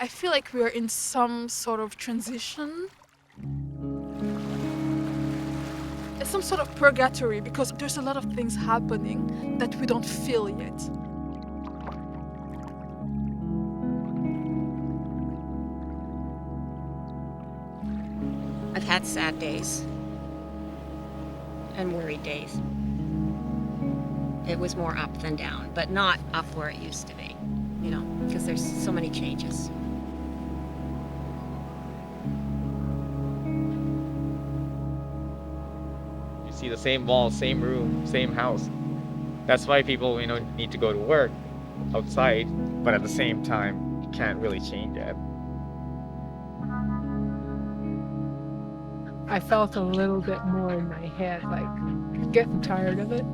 I feel like we are in some sort of transition. It's some sort of purgatory because there's a lot of things happening that we don't feel yet. I've had sad days and worried days. It was more up than down, but not up where it used to be, because there's so many changes. You see the same wall, same room, same house. That's why people, need to go to work outside, but at the same time, you can't really change it. I felt a little bit more in my head, like getting tired of it.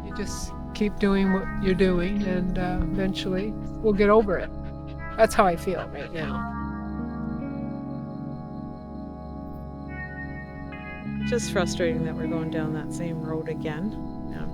You just keep doing what you're doing, and eventually we'll get over it. That's how I feel right now. Just frustrating that we're going down that same road again. Yeah.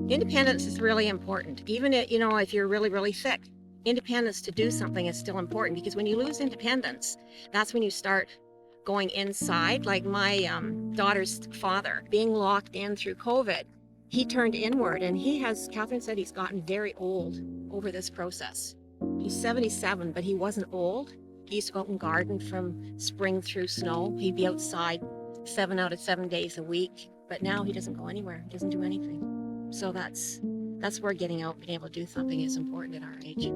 Independence is really important. Even if you're really, really sick, independence to do something is still important, because when you lose independence, that's when you start going inside. Like my daughter's father, being locked in through COVID, he turned inward, and Catherine said he's gotten very old over this process. He's 77, but he wasn't old. He used to go out and garden from spring through snow. He'd be outside 7 out of 7 days a week, but now he doesn't go anywhere. He doesn't do anything. So that's where getting out, being able to do something is important at our age.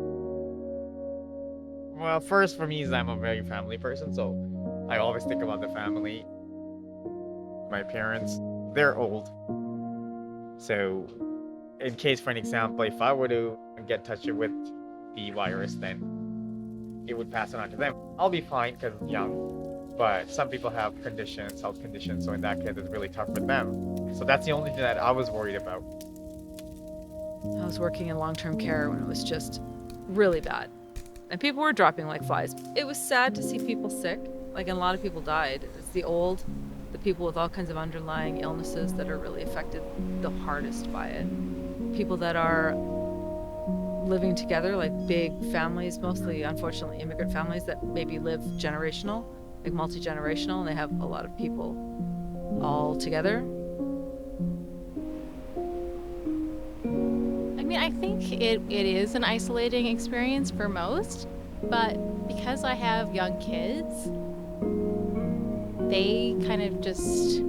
Well, first for me is I'm a very family person, so I always think about the family. My parents, they're old. So in case, for an example, if I were to get in touch with the virus, then it would pass it on to them. I'll be fine because I'm young, but some people have health conditions, so in that case it's really tough for them. So that's the only thing that I was worried about. I was working in long-term care when it was just really bad. And people were dropping like flies. It was sad to see people sick. And a lot of people died. It's the old, the people with all kinds of underlying illnesses that are really affected the hardest by it. People that are living together, like big families, mostly, unfortunately, immigrant families that maybe live generational, like multi-generational, and they have a lot of people all together. I think it is an isolating experience for most, but because I have young kids, they kind of just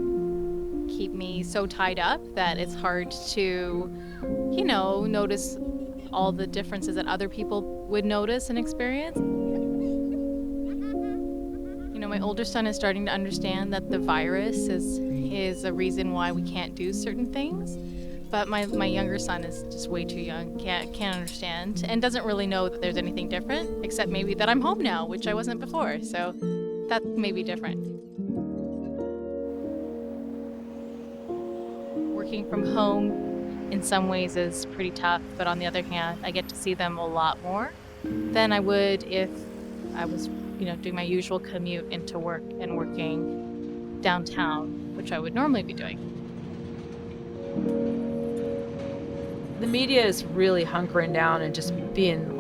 keep me so tied up that it's hard to, notice all the differences that other people would notice and experience. My older son is starting to understand that the virus is a reason why we can't do certain things. But my younger son is just way too young, can't understand, and doesn't really know that there's anything different, except maybe that I'm home now, which I wasn't before, so that may be different. Working from home in some ways is pretty tough, but on the other hand, I get to see them a lot more than I would if I was, doing my usual commute into work and working downtown, which I would normally be doing. The media is really hunkering down and just being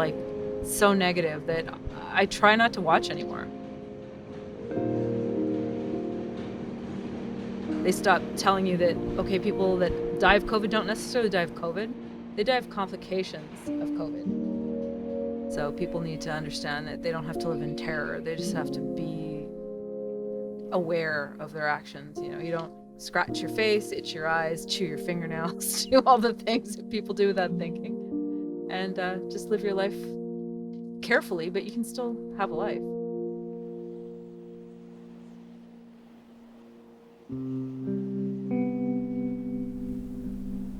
so negative that I try not to watch anymore. They stop telling you that, okay, people that die of COVID don't necessarily die of COVID. They die of complications of COVID. So people need to understand that they don't have to live in terror. They just have to be aware of their actions. You don't scratch your face, itch your eyes, chew your fingernails, do all the things that people do without thinking. And just live your life carefully, but you can still have a life.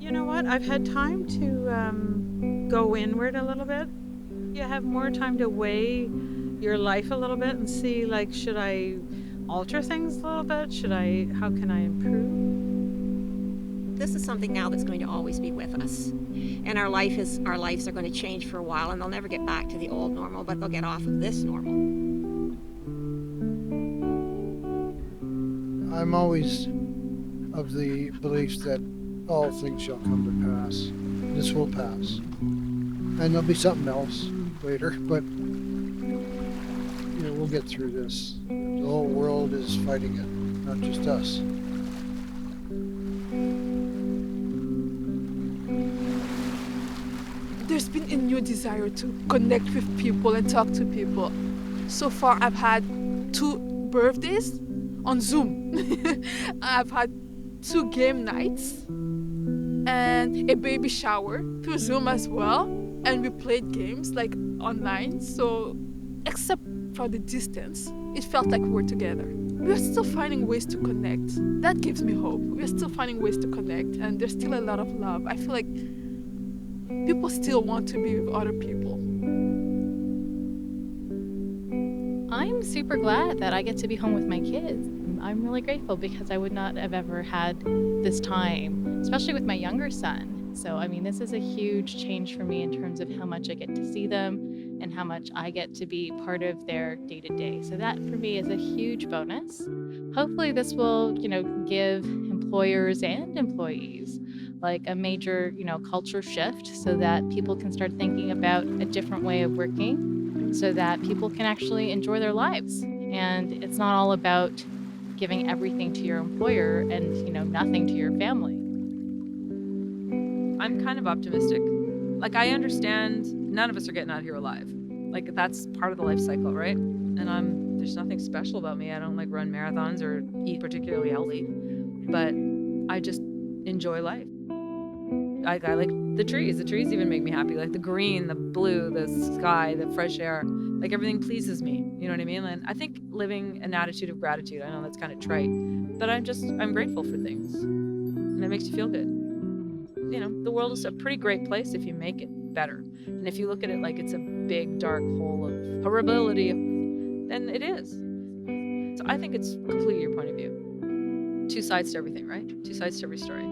You know what? I've had time to go inward a little bit. You have more time to weigh your life a little bit and see, should I alter things a little bit? How can I improve? this is something now that's going to always be with us. And our lives are going to change for a while, and they'll never get back to the old normal, but they'll get off of this normal. I'm always of the belief that all things shall come to pass. This will pass. And there'll be something else later, but we'll get through this. The whole world is fighting it, not just us. There's been a new desire to connect with people and talk to people. So far, I've had 2 birthdays on Zoom. I've had 2 game nights and a baby shower through Zoom as well. And we played games like online. So except for the distance, it felt like we were together. We're still finding ways to connect. That gives me hope. We're still finding ways to connect, and there's still a lot of love. I feel like people still want to be with other people. I'm super glad that I get to be home with my kids. I'm really grateful because I would not have ever had this time, especially with my younger son. So, I mean, this is a huge change for me in terms of how much I get to see them and how much I get to be part of their day-to-day. So that for me is a huge bonus. Hopefully this will, give employers and employees like a major, culture shift so that people can start thinking about a different way of working so that people can actually enjoy their lives. And it's not all about giving everything to your employer and, nothing to your family. I'm kind of optimistic. Like, I understand none of us are getting out of here alive. Like, that's part of the life cycle, right? And there's nothing special about me. I don't like run marathons or eat particularly healthy, but I just enjoy life. I like the trees. The trees even make me happy. Like the green, the blue, the sky, the fresh air. Like everything pleases me. You know what I mean? And I think living an attitude of gratitude. I know that's kind of trite, but I'm grateful for things, and it makes you feel good. The world is a pretty great place if you make it better. And if you look at it like it's a big dark hole of horribility, then it is. So I think it's completely your point of view. 2 sides to everything, right? 2 sides to every story.